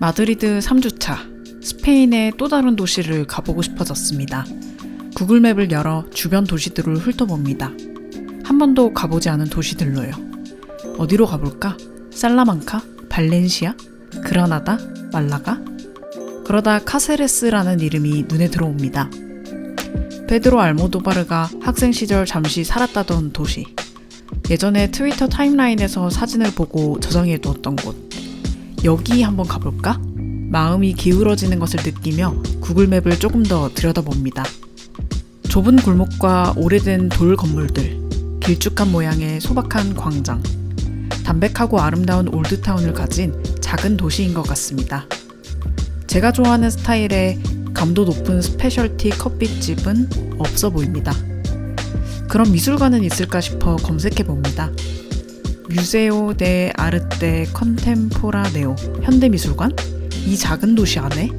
마드리드 3주차, 스페인의 또 다른 도시를 가보고 싶어졌습니다. 구글맵을 열어 주변 도시들을 훑어봅니다. 한 번도 가보지 않은 도시들로요. 어디로 가볼까? 살라만카? 발렌시아? 그라나다? 말라가? 그러다 카세레스라는 이름이 눈에 들어옵니다. 페드로 알모도바르가 학생 시절 잠시 살았다던 도시. 예전에 트위터 타임라인에서 사진을 보고 저장해두었던 곳. 여기 한번 가볼까? 마음이 기울어지는 것을 느끼며 구글맵을 조금 더 들여다봅니다. 좁은 골목과 오래된 돌 건물들, 길쭉한 모양의 소박한 광장, 담백하고 아름다운 올드타운을 가진 작은 도시인 것 같습니다. 제가 좋아하는 스타일의 감도 높은 스페셜티 커피집은 없어 보입니다. 그럼 미술관은 있을까 싶어 검색해봅니다. 뮤세오 데 아르테 컨템포라네오 현대미술관? 이 작은 도시 안에?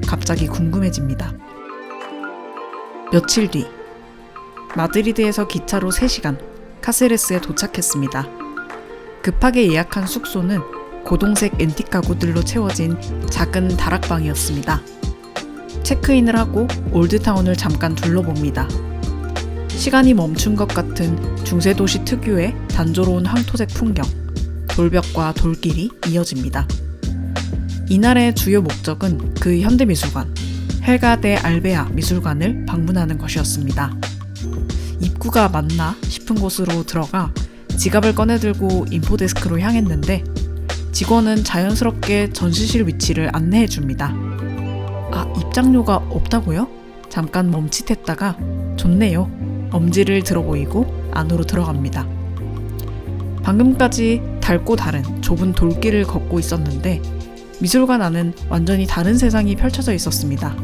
갑자기 궁금해집니다. 며칠 뒤 마드리드에서 기차로 3시간 카세레스에 도착했습니다. 급하게 예약한 숙소는 고동색 앤틱 가구들로 채워진 작은 다락방이었습니다. 체크인을 하고 올드타운을 잠깐 둘러봅니다. 시간이 멈춘 것 같은 중세도시 특유의 단조로운 황토색 풍경, 돌벽과 돌길이 이어집니다. 이날의 주요 목적은 그 현대미술관, 헬가 데 알베아 미술관을 방문하는 것이었습니다. 입구가 맞나 싶은 곳으로 들어가 지갑을 꺼내들고 인포데스크로 향했는데 직원은 자연스럽게 전시실 위치를 안내해 줍니다. 아, 입장료가 없다고요? 잠깐 멈칫했다가 좋네요. 엄지를 들어 보이고 안으로 들어갑니다. 방금까지 닳고 다른 좁은 돌길을 걷고 있었는데 미술관 안은 완전히 다른 세상이 펼쳐져 있었습니다.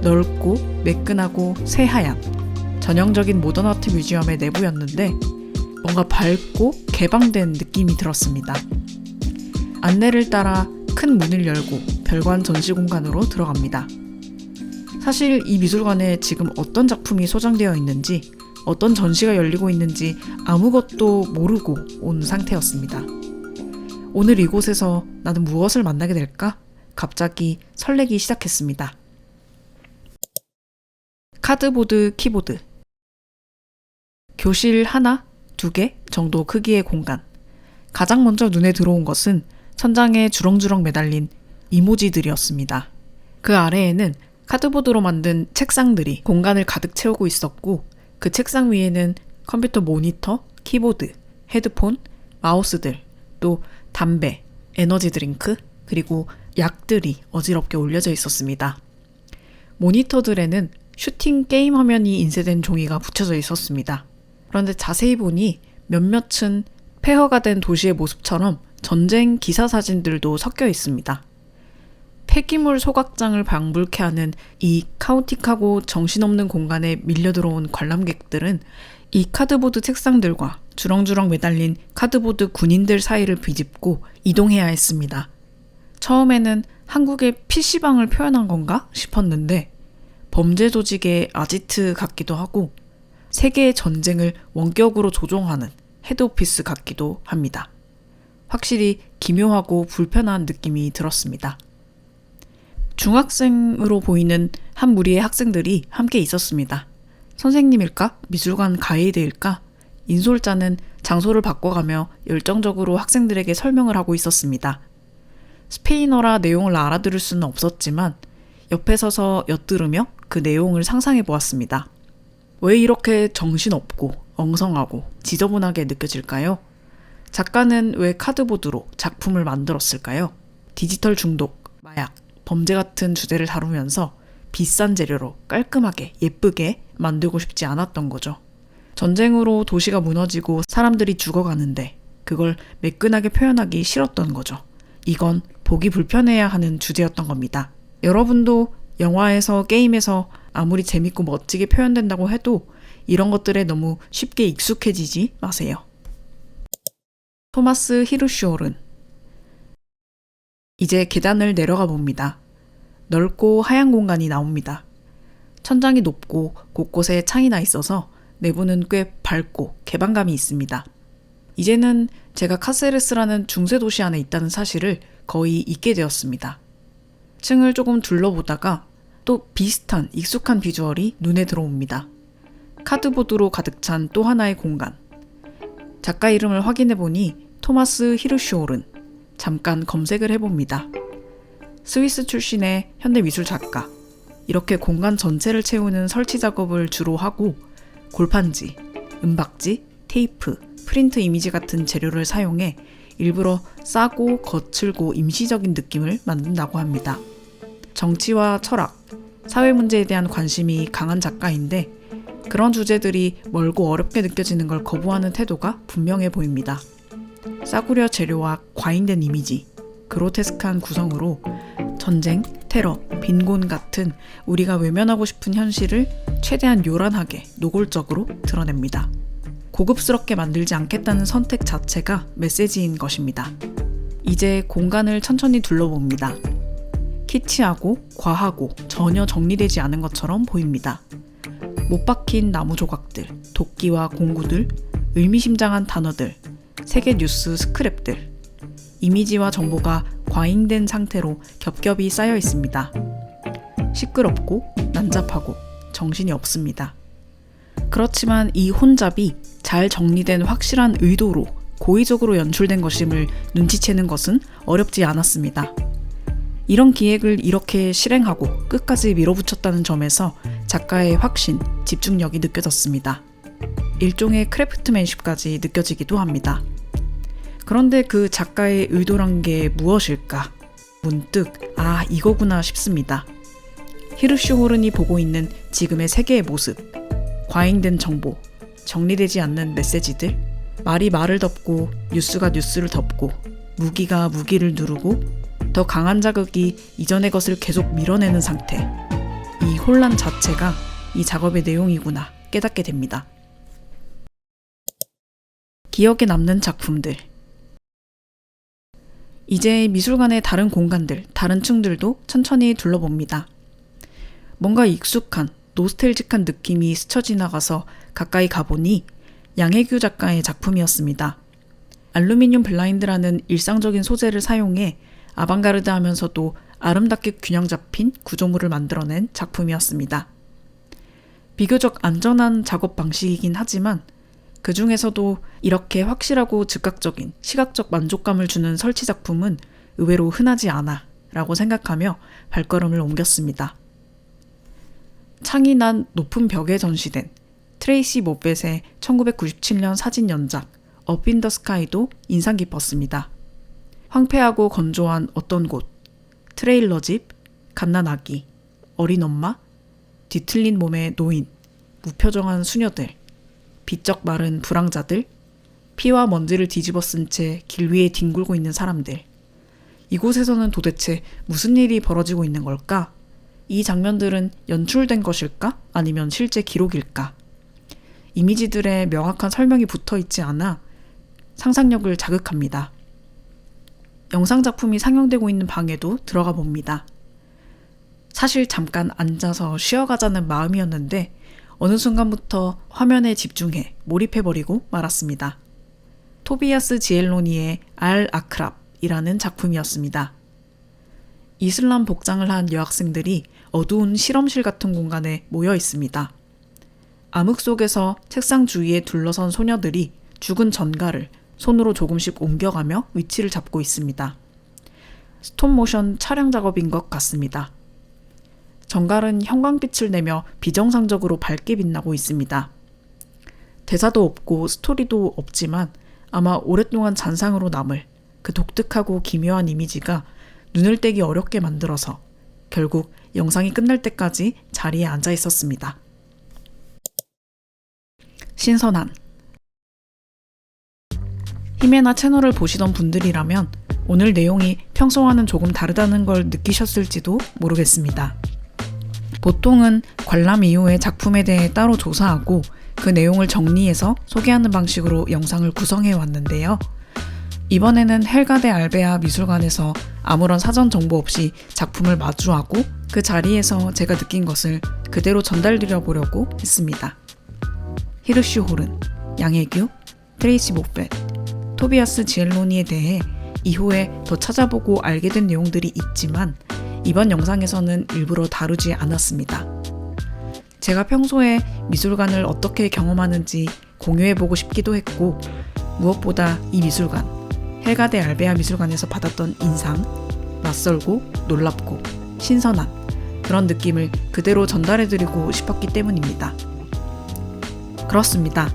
넓고 매끈하고 새하얀 전형적인 모던 아트 뮤지엄의 내부였는데 뭔가 밝고 개방된 느낌이 들었습니다. 안내를 따라 큰 문을 열고 별관 전시 공간으로 들어갑니다. 사실 이 미술관에 지금 어떤 작품이 소장되어 있는지, 어떤 전시가 열리고 있는지 아무것도 모르고 온 상태였습니다. 오늘 이곳에서 나는 무엇을 만나게 될까? 갑자기 설레기 시작했습니다. 카드보드, 키보드. 교실 하나, 2개 정도 크기의 공간. 가장 먼저 눈에 들어온 것은 천장에 주렁주렁 매달린 이모지들이었습니다. 그 아래에는 카드보드로 만든 책상들이 공간을 가득 채우고 있었고 그 책상 위에는 컴퓨터 모니터, 키보드, 헤드폰, 마우스들, 또 담배, 에너지 드링크, 그리고 약들이 어지럽게 올려져 있었습니다. 모니터들에는 슈팅 게임 화면이 인쇄된 종이가 붙여져 있었습니다. 그런데 자세히 보니 몇몇은 폐허가 된 도시의 모습처럼 전쟁 기사 사진들도 섞여 있습니다. 폐기물 소각장을 방불케 하는 이 카오틱하고 정신없는 공간에 밀려들어온 관람객들은 이 카드보드 책상들과 주렁주렁 매달린 카드보드 군인들 사이를 비집고 이동해야 했습니다. 처음에는 한국의 PC방을 표현한 건가 싶었는데 범죄 조직의 아지트 같기도 하고 세계의 전쟁을 원격으로 조종하는 헤드오피스 같기도 합니다. 확실히 기묘하고 불편한 느낌이 들었습니다. 중학생으로 보이는 한 무리의 학생들이 함께 있었습니다. 선생님일까? 미술관 가이드일까? 인솔자는 장소를 바꿔가며 열정적으로 학생들에게 설명을 하고 있었습니다. 스페인어라 내용을 알아들을 수는 없었지만 옆에 서서 엿들으며 그 내용을 상상해 보았습니다. 왜 이렇게 정신없고 엉성하고 지저분하게 느껴질까요? 작가는 왜 카드보드로 작품을 만들었을까요? 디지털 중독, 마약, 범죄 같은 주제를 다루면서 비싼 재료로 깔끔하게 예쁘게 만들고 싶지 않았던 거죠. 전쟁으로 도시가 무너지고 사람들이 죽어가는데 그걸 매끈하게 표현하기 싫었던 거죠. 이건 보기 불편해야 하는 주제였던 겁니다. 여러분도 영화에서 게임에서 아무리 재밌고 멋지게 표현된다고 해도 이런 것들에 너무 쉽게 익숙해지지 마세요. 토마스 히르쇼른. 이제 계단을 내려가 봅니다. 넓고 하얀 공간이 나옵니다. 천장이 높고 곳곳에 창이 나 있어서 내부는 꽤 밝고 개방감이 있습니다. 이제는 제가 카세레스라는 중세도시 안에 있다는 사실을 거의 잊게 되었습니다. 층을 조금 둘러보다가 또 비슷한 익숙한 비주얼이 눈에 들어옵니다. 카드보드로 가득 찬 또 하나의 공간. 작가 이름을 확인해보니 토마스 히르쇼오른. 잠깐 검색을 해봅니다. 스위스 출신의 현대미술 작가. 이렇게 공간 전체를 채우는 설치 작업을 주로 하고 골판지, 은박지, 테이프, 프린트 이미지 같은 재료를 사용해 일부러 싸고 거칠고 임시적인 느낌을 만든다고 합니다. 정치와 철학, 사회 문제에 대한 관심이 강한 작가인데 그런 주제들이 멀고 어렵게 느껴지는 걸 거부하는 태도가 분명해 보입니다. 싸구려 재료와 과잉된 이미지, 그로테스크한 구성으로 전쟁, 테러, 빈곤 같은 우리가 외면하고 싶은 현실을 최대한 요란하게 노골적으로 드러냅니다. 고급스럽게 만들지 않겠다는 선택 자체가 메시지인 것입니다. 이제 공간을 천천히 둘러봅니다. 키치하고 과하고 전혀 정리되지 않은 것처럼 보입니다. 못 박힌 나무 조각들, 도끼와 공구들, 의미심장한 단어들, 세계 뉴스 스크랩들, 이미지와 정보가 과잉된 상태로 겹겹이 쌓여 있습니다. 시끄럽고 난잡하고 정신이 없습니다. 그렇지만 이 혼잡이 잘 정리된 확실한 의도로 고의적으로 연출된 것임을 눈치채는 것은 어렵지 않았습니다. 이런 기획을 이렇게 실행하고 끝까지 밀어붙였다는 점에서 작가의 확신, 집중력이 느껴졌습니다. 일종의 크래프트맨십까지 느껴지기도 합니다. 그런데 그 작가의 의도란 게 무엇일까? 문득 이거구나 싶습니다. 히르쇼호른이 보고 있는 지금의 세계의 모습, 과잉된 정보, 정리되지 않는 메시지들, 말이 말을 덮고 뉴스가 뉴스를 덮고 무기가 무기를 누르고 더 강한 자극이 이전의 것을 계속 밀어내는 상태. 이 혼란 자체가 이 작업의 내용이구나 깨닫게 됩니다. 기억에 남는 작품들. 이제 미술관의 다른 공간들, 다른 층들도 천천히 둘러봅니다. 뭔가 익숙한, 노스텔직한 느낌이 스쳐 지나가서 가까이 가보니 양혜규 작가의 작품이었습니다. 알루미늄 블라인드라는 일상적인 소재를 사용해 아방가르드하면서도 아름답게 균형 잡힌 구조물을 만들어낸 작품이었습니다. 비교적 안전한 작업 방식이긴 하지만 그 중에서도 이렇게 확실하고 즉각적인 시각적 만족감을 주는 설치 작품은 의외로 흔하지 않아 라고 생각하며 발걸음을 옮겼습니다. 창이 난 높은 벽에 전시된 트레이시 모벳의 1997년 사진 연작 업 인 더 스카이도 인상 깊었습니다. 황폐하고 건조한 어떤 곳, 트레일러집, 갓난아기, 어린 엄마, 뒤틀린 몸의 노인, 무표정한 수녀들, 비쩍 마른 불황자들, 피와 먼지를 뒤집어 쓴 채 길 위에 뒹굴고 있는 사람들. 이곳에서는 도대체 무슨 일이 벌어지고 있는 걸까? 이 장면들은 연출된 것일까? 아니면 실제 기록일까? 이미지들의 명확한 설명이 붙어 있지 않아 상상력을 자극합니다. 영상작품이 상영되고 있는 방에도 들어가 봅니다. 사실 잠깐 앉아서 쉬어가자는 마음이었는데 어느 순간부터 화면에 집중해 몰입해버리고 말았습니다. 토비아스 지엘로니의 알 아크랍이라는 작품이었습니다. 이슬람 복장을 한 여학생들이 어두운 실험실 같은 공간에 모여 있습니다. 암흑 속에서 책상 주위에 둘러선 소녀들이 죽은 전갈을 손으로 조금씩 옮겨가며 위치를 잡고 있습니다. 스톱모션 촬영 작업인 것 같습니다. 전갈은 형광빛을 내며 비정상적으로 밝게 빛나고 있습니다. 대사도 없고 스토리도 없지만 아마 오랫동안 잔상으로 남을 그 독특하고 기묘한 이미지가 눈을 떼기 어렵게 만들어서 결국 영상이 끝날 때까지 자리에 앉아 있었습니다. 신선한. 히메나 채널을 보시던 분들이라면 오늘 내용이 평소와는 조금 다르다는 걸 느끼셨을지도 모르겠습니다. 보통은 관람 이후에 작품에 대해 따로 조사하고 그 내용을 정리해서 소개하는 방식으로 영상을 구성해 왔는데요. 이번에는 헬가데 알베아 미술관에서 아무런 사전 정보 없이 작품을 마주하고 그 자리에서 제가 느낀 것을 그대로 전달드려 보려고 했습니다. 히르쇼호른, 양혜규, 트레이시 모펫, 토비아스 지엘로니에 대해 이후에 더 찾아보고 알게 된 내용들이 있지만 이번 영상에서는 일부러 다루지 않았습니다. 제가 평소에 미술관을 어떻게 경험하는지 공유해보고 싶기도 했고, 무엇보다 이 미술관, 헬가데 알베아 미술관에서 받았던 인상, 낯설고 놀랍고 신선한 그런 느낌을 그대로 전달해드리고 싶었기 때문입니다. 그렇습니다.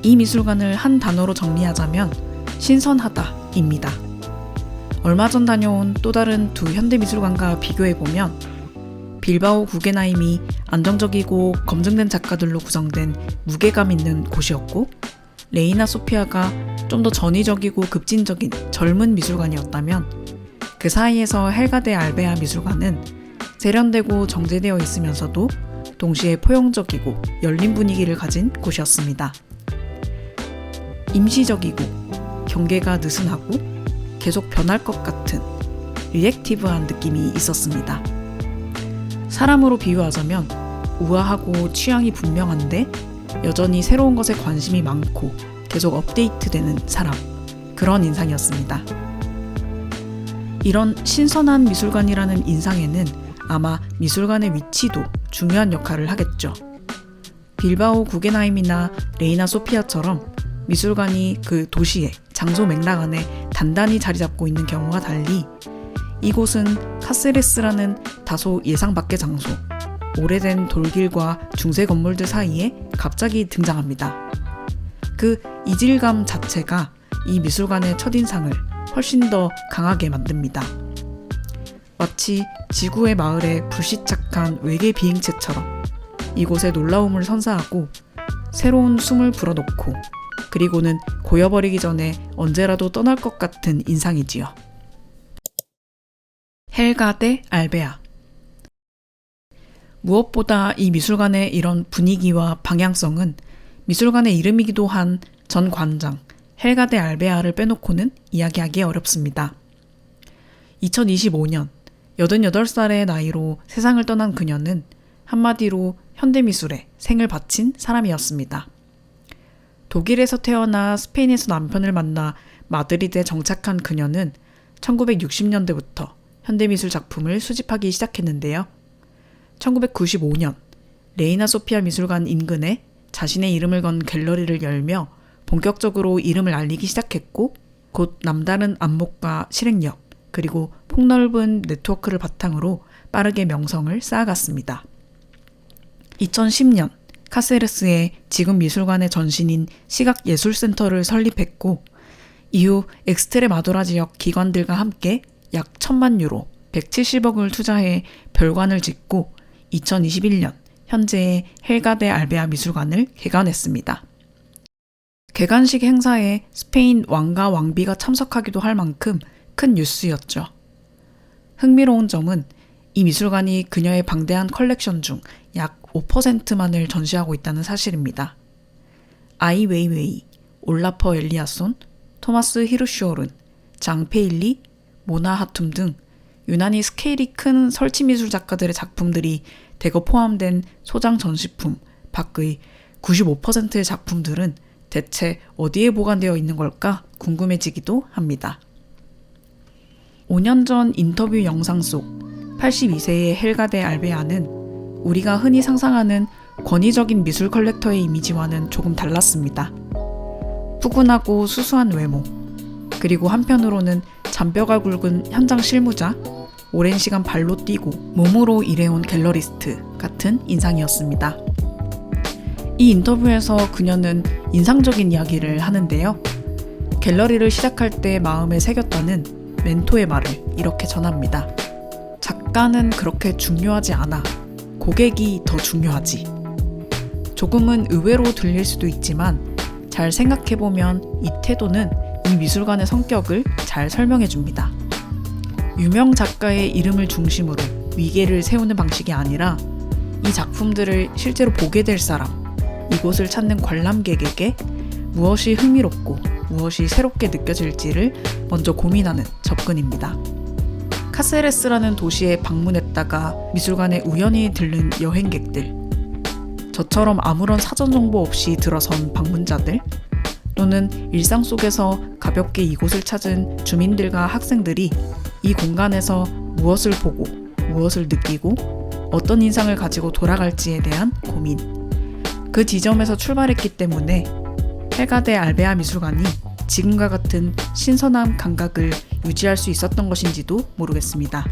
이 미술관을 한 단어로 정리하자면 신선하다입니다. 얼마 전 다녀온 또 다른 두 현대미술관과 비교해보면 빌바오 구겐하임이 안정적이고 검증된 작가들로 구성된 무게감 있는 곳이었고, 레이나 소피아가 좀 더 전위적이고 급진적인 젊은 미술관이었다면, 그 사이에서 헬가데 알베아 미술관은 세련되고 정제되어 있으면서도 동시에 포용적이고 열린 분위기를 가진 곳이었습니다. 임시적이고 경계가 느슨하고 계속 변할 것 같은 리액티브한 느낌이 있었습니다. 사람으로 비유하자면 우아하고 취향이 분명한데 여전히 새로운 것에 관심이 많고 계속 업데이트되는 사람, 그런 인상이었습니다. 이런 신선한 미술관이라는 인상에는 아마 미술관의 위치도 중요한 역할을 하겠죠. 빌바오 구겐하임이나 레이나 소피아처럼 미술관이 그 도시의 장소 맥락 안에 단단히 자리 잡고 있는 경우와 달리, 이곳은 카세레스라는 다소 예상 밖의 장소, 오래된 돌길과 중세 건물들 사이에 갑자기 등장합니다. 그 이질감 자체가 이 미술관의 첫인상을 훨씬 더 강하게 만듭니다. 마치 지구의 마을에 불시착한 외계 비행체처럼 이곳의 놀라움을 선사하고 새로운 숨을 불어넣고, 그리고는 고여버리기 전에 언제라도 떠날 것 같은 인상이지요. 헬가데 알베아. 무엇보다 이 미술관의 이런 분위기와 방향성은 미술관의 이름이기도 한 전 관장 헬가데 알베아를 빼놓고는 이야기하기 어렵습니다. 2025년 88살의 나이로 세상을 떠난 그녀는 한마디로 현대미술에 생을 바친 사람이었습니다. 독일에서 태어나 스페인에서 남편을 만나 마드리드에 정착한 그녀는 1960년대부터 현대미술 작품을 수집하기 시작했는데요. 1995년 레이나 소피아 미술관 인근에 자신의 이름을 건 갤러리를 열며 본격적으로 이름을 알리기 시작했고, 곧 남다른 안목과 실행력, 그리고 폭넓은 네트워크를 바탕으로 빠르게 명성을 쌓아갔습니다. 2010년 카세레스에 지금 미술관의 전신인 시각예술센터를 설립했고, 이후 엑스트레마도라 지역 기관들과 함께 약 1,000만 유로, 170억을 투자해 별관을 짓고 2021년 현재의 헬가데 알베아 미술관을 개관했습니다. 개관식 행사에 스페인 왕과 왕비가 참석하기도 할 만큼 큰 뉴스였죠. 흥미로운 점은 이 미술관이 그녀의 방대한 컬렉션 중 약 5%만을 전시하고 있다는 사실입니다. 아이 웨이웨이, 올라퍼 엘리아손, 토마스 히르쇼른, 장 페일리, 모나 하툼 등 유난히 스케일이 큰 설치미술 작가들의 작품들이 대거 포함된 소장 전시품 밖의 95%의 작품들은 대체 어디에 보관되어 있는 걸까 궁금해지기도 합니다. 5년 전 인터뷰 영상 속 82세의 헬가데 알베아는 우리가 흔히 상상하는 권위적인 미술 컬렉터의 이미지와는 조금 달랐습니다. 푸근하고 수수한 외모, 그리고 한편으로는 잔뼈가 굵은 현장 실무자, 오랜 시간 발로 뛰고 몸으로 일해온 갤러리스트 같은 인상이었습니다. 이 인터뷰에서 그녀는 인상적인 이야기를 하는데요. 갤러리를 시작할 때 마음에 새겼다는 멘토의 말을 이렇게 전합니다. 작가는 그렇게 중요하지 않아. 고객이 더 중요하지. 조금은 의외로 들릴 수도 있지만 잘 생각해보면 이 태도는 이 미술관의 성격을 잘 설명해줍니다. 유명 작가의 이름을 중심으로 위계를 세우는 방식이 아니라 이 작품들을 실제로 보게 될 사람, 이곳을 찾는 관람객에게 무엇이 흥미롭고 무엇이 새롭게 느껴질지를 먼저 고민하는 접근입니다. 카세레스라는 도시에 방문했다가 미술관에 우연히 들른 여행객들, 저처럼 아무런 사전 정보 없이 들어선 방문자들, 또는 일상 속에서 가볍게 이곳을 찾은 주민들과 학생들이 이 공간에서 무엇을 보고 무엇을 느끼고 어떤 인상을 가지고 돌아갈지에 대한 고민. 그 지점에서 출발했기 때문에 헬가데 알베아 미술관이 지금과 같은 신선한 감각을 유지할 수 있었던 것인지도 모르겠습니다.